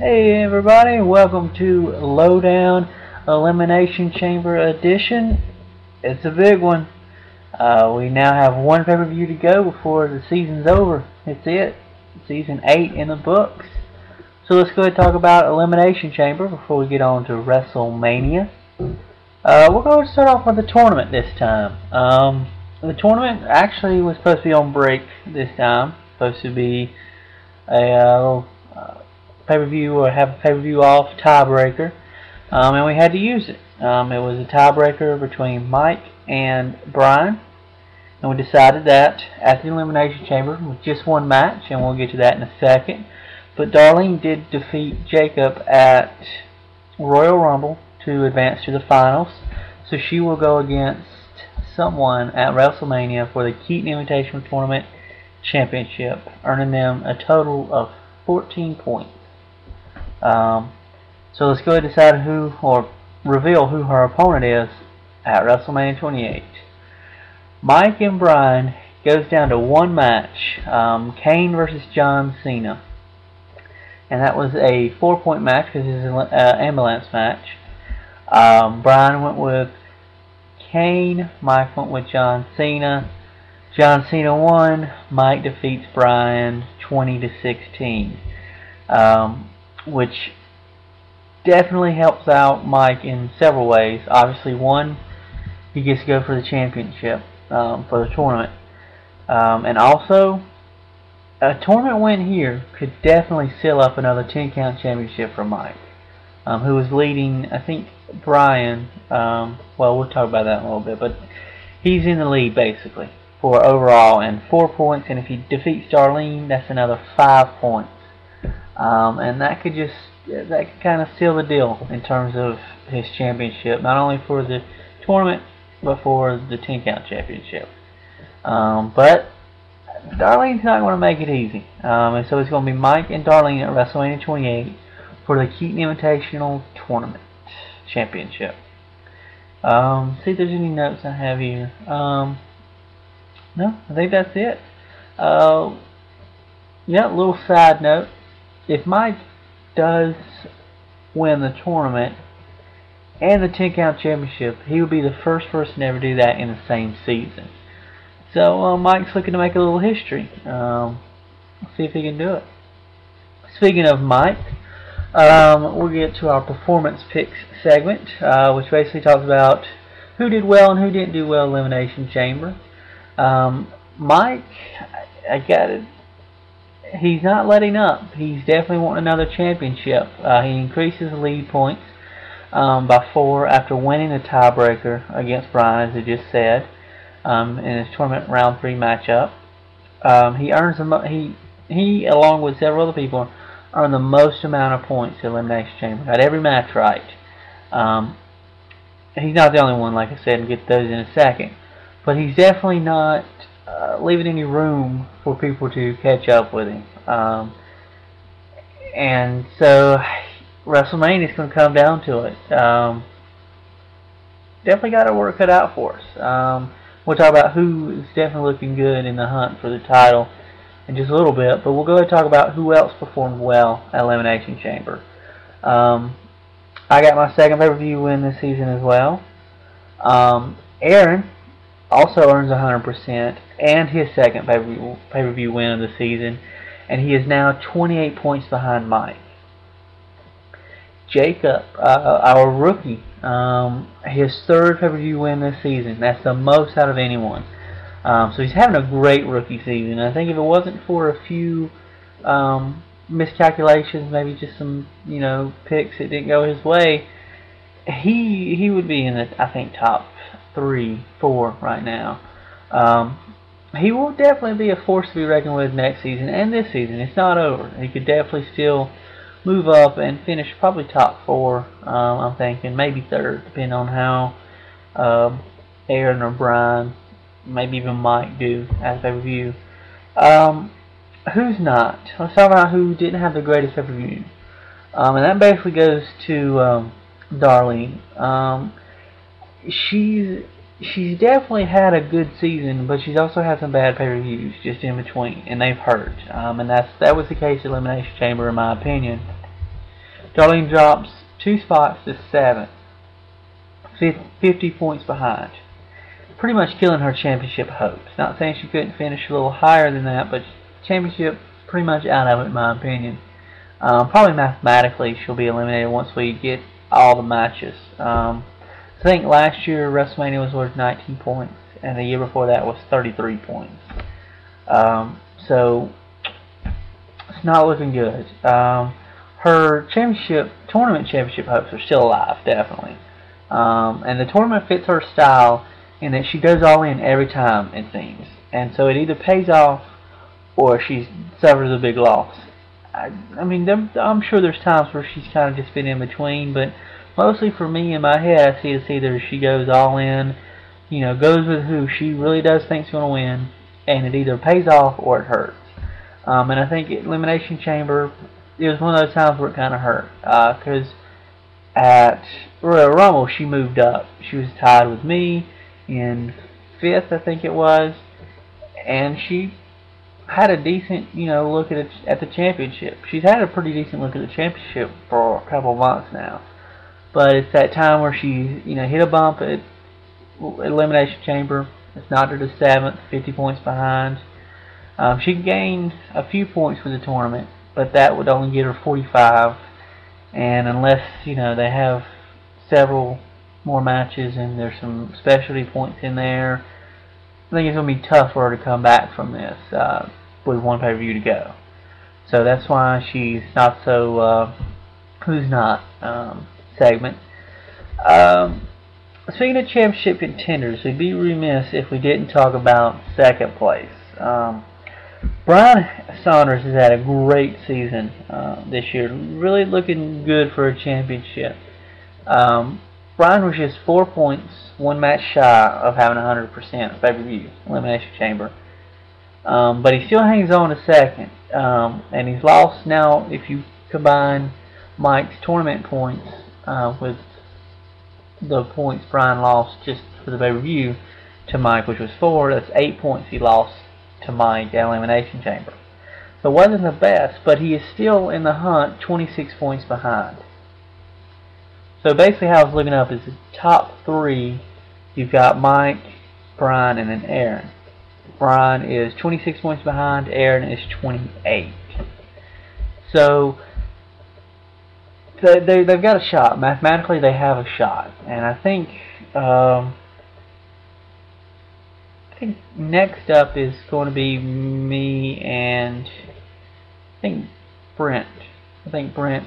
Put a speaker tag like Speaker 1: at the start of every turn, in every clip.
Speaker 1: Hey everybody, welcome to Lowdown Elimination Chamber Edition. It's a big one. We now have one pay-per-view to go before the season's over. It's it. Season 8 in the books. So let's go ahead and talk about Elimination Chamber before we get on to WrestleMania. We're going to start off with the tournament this time. The tournament actually was supposed to be on break this time. Supposed to be a little pay-per-view or have a pay-per-view off tiebreaker, and we had to use it. It was a tiebreaker between Mike and Brian, and we decided that at the Elimination Chamber with just one match, and we'll get to that in a second. But Darlene did defeat Jacob at Royal Rumble to advance to the finals, so she will go against someone at WrestleMania for the Keaton Invitational Tournament Championship, earning them a total of 14 points. So let's go ahead and decide who, or reveal who her opponent is at WrestleMania 28. Mike and Brian goes down to one match, Kane versus John Cena. And that was a 4-point match because it's an ambulance match. Brian went with Kane, Mike went with John Cena. John Cena won. Mike defeats Brian 20-16. Which definitely helps out Mike in several ways. Obviously, one, he gets to go for the championship for the tournament. And also, a tournament win here could definitely seal up another 10-count championship for Mike, who was leading, I think, Brian. Well, we'll talk about that in a little bit, but he's in the lead, basically, for overall, and 4 points. And if he defeats Darlene, that's another 5 points. And that could kind of seal the deal in terms of his championship, not only for the tournament but for the 10-count championship. But Darlene's not going to make it easy, and so it's going to be Mike and Darlene at WrestleMania 28 for the Keaton Invitational Tournament Championship. See if there's any notes I have here. No, I think that's it. Yeah, a little side note. If Mike does win the tournament and the 10-count championship, he would be the first person to ever do that in the same season. So Mike's looking to make a little history. Let's see if he can do it. Speaking of Mike, we'll get to our performance picks segment, which basically talks about who did well and who didn't do well in Elimination Chamber. Mike, I got it. He's not letting up. He's definitely wanting another championship. He increases the lead points by 4 after winning the tiebreaker against Brian, as I just said, in his tournament round 3 matchup. He earns he along with several other people earned the most amount of points in Elimination Chamber. Got every match right. He's not the only one, like I said, and get those in a second. But he's definitely not leaving any room for people to catch up with him. And so WrestleMania is going to come down to it. Definitely got our work cut out for us. We'll talk about who is definitely looking good in the hunt for the title in just a little bit, but we'll go ahead and talk about who else performed well at Elimination Chamber. I got my second pay-per-view win this season as well. Aaron also earns 100% and his second pay-per-view win of the season, and he is now 28 points behind Mike. Jacob, our rookie, his third pay-per-view win this season. That's the most out of anyone. So he's having a great rookie season. I think if it wasn't for a few miscalculations, maybe just some picks that didn't go his way, he would be in the, I think, top 3, 4 right now. He will definitely be a force to be reckoned with next season and this season. It's not over. He could definitely still move up and finish probably top 4. I'm thinking maybe 3rd, depending on how Aaron or Brian, maybe even Mike do as pay-per-view. Who's not? Let's talk about who didn't have the greatest pay-per-view. And that basically goes to Darlene. She's definitely had a good season, but she's also had some bad pay-per-views just in between, and they've hurt. And that was the case at Elimination Chamber, in my opinion. Darlene drops 2 spots to 7th, 50 points behind. Pretty much killing her championship hopes. Not saying she couldn't finish a little higher than that, but championship pretty much out of it in my opinion. Probably mathematically she'll be eliminated once we get all the matches. I think last year WrestleMania was worth 19 points, and the year before that was 33 points. So it's not looking good. Her tournament championship hopes are still alive, definitely. And the tournament fits her style in that she goes all in every time, it seems. And so it either pays off or she suffers a big loss. I mean, I'm sure there's times where she's kind of just been in between, but mostly for me in my head, I see it's either she goes all in, goes with who she really does think's going to win, and it either pays off or it hurts. And I think Elimination Chamber, it was one of those times where it kind of hurt, because at Royal Rumble she moved up. She was tied with me in 5th, I think it was, and she had a decent, look at the championship. She's had a pretty decent look at the championship for a couple months now. But it's that time where she, hit a bump at Elimination Chamber. It's knocked her to 7th, 50 points behind. She gained a few points with the tournament, but that would only get her 45. And unless, they have several more matches and there's some specialty points in there, I think it's going to be tough for her to come back from this with one pay-per-view to go. So that's why she's not so who's not segment. Speaking of championship contenders, we'd be remiss if we didn't talk about second place. Brian Saunders has had a great season this year, really looking good for a championship. Brian was just 4 points, one match shy of having 100% pay-per-view Elimination Chamber. But he still hangs on to second, and he's lost now. If you combine Mike's tournament points with the points Brian lost just for the pay-per-view to Mike, which was 4, that's 8 points he lost to Mike at Elimination Chamber. So it wasn't the best, but he is still in the hunt, 26 points behind. So basically how it's looking up is the top 3, you've got Mike, Brian, and then Aaron. Brian is 26 points behind, Aaron is 28. So they've got a shot. Mathematically they have a shot. And I think next up is going to be me and I think Brent. I think Brent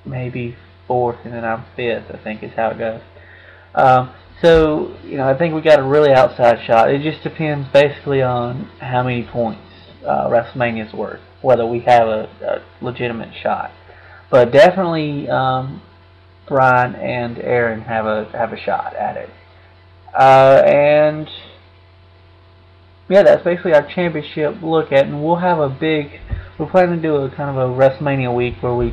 Speaker 1: maybe 4th and then I'm 5th, I think is how it goes. So, I think we got a really outside shot. It just depends basically on how many points WrestleMania is worth, whether we have a legitimate shot. But definitely Brian and Aaron have a shot at it. And yeah, that's basically our championship look at, and we'll have we're planning to do a kind of a WrestleMania week where we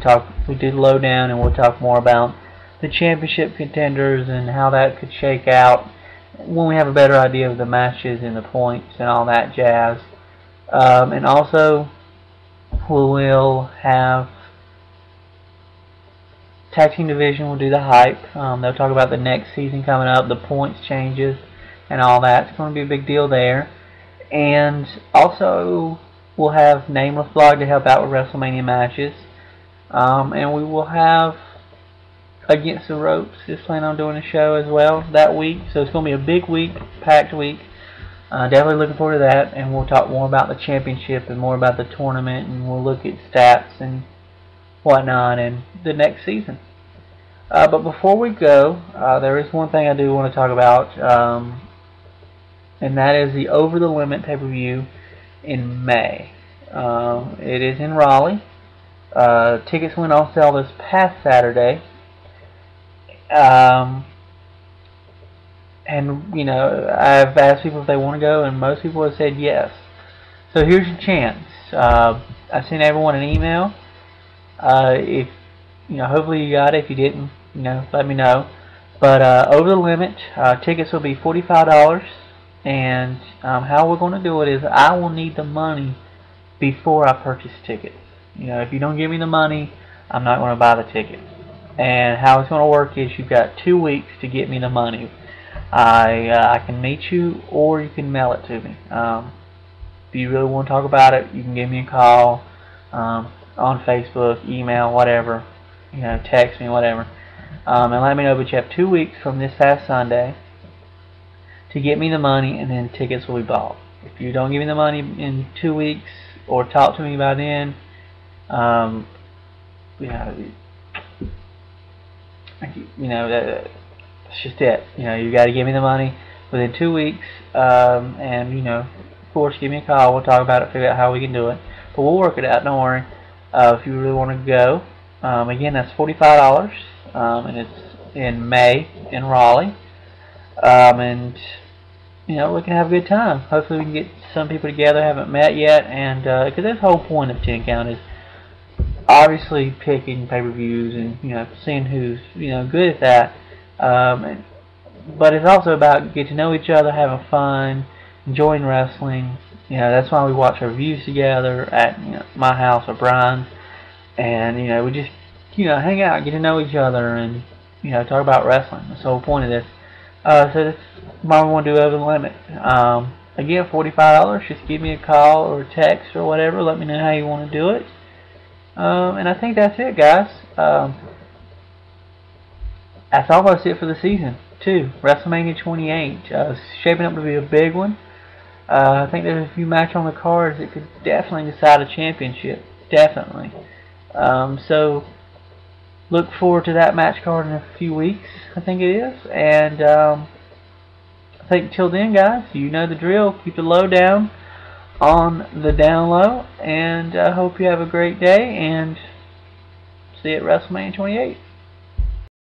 Speaker 1: do lowdown, and we'll talk more about the championship contenders and how that could shake out when we have a better idea of the matches and the points and all that jazz. And also we will have tag team division. We'll do the hype. They'll talk about the next season coming up, the points changes and all that. It's going to be a big deal there. And also we'll have Nameless Vlog to help out with WrestleMania matches. And we will have Against the Ropes is planning on doing a show as well that week. So it's going to be a big week, packed week. Definitely looking forward to that. And we'll talk more about the championship and more about the tournament. And we'll look at stats and whatnot in the next season. But before we go, there is one thing I do want to talk about. And that is the Over the Limit pay-per-view in May. It is in Raleigh. Tickets went on sale this past Saturday. And I've asked people if they want to go, and most people have said yes. So here's your chance. I sent everyone an email. If hopefully you got it. If you didn't, let me know. But Over the Limit, tickets will be $45. And how we're going to do it is I will need the money before I purchase tickets. If you don't give me the money, I'm not going to buy the ticket. And how it's going to work is you've got 2 weeks to get me the money. I can meet you, or you can mail it to me. If you really want to talk about it, you can give me a call, on Facebook, email, whatever, text me, whatever, and let me know. But you have 2 weeks from this past Sunday to get me the money, and then tickets will be bought. If you don't give me the money in 2 weeks or talk to me by then, that's just it. You got to give me the money within 2 weeks, and of course, give me a call. We'll talk about it, figure out how we can do it. But we'll work it out. Don't worry. If you really want to go, again, that's $45, and it's in May in Raleigh, and we can have a good time. Hopefully, we can get some people together haven't met yet, and because that's the whole point of 10 Count is obviously picking pay-per-views and seeing who's good at that, but it's also about getting to know each other, having fun, enjoying wrestling. That's why we watch our reviews together at my house or Brian's, and we just hang out, get to know each other, and talk about wrestling. That's the whole point of this. So that's why we want to do Over the Limit. Again, $45. Just give me a call or a text or whatever. Let me know how you want to do it. And I think that's it, guys. That's almost it for the season, too. WrestleMania 28. It's shaping up to be a big one. I think there's a few matches on the cards that could definitely decide a championship. Definitely. So, look forward to that match card in a few weeks, I think it is. And I think till then, guys, you know the drill. Keep the low down on the down low. And I hope you have a great day. And see you at WrestleMania 28.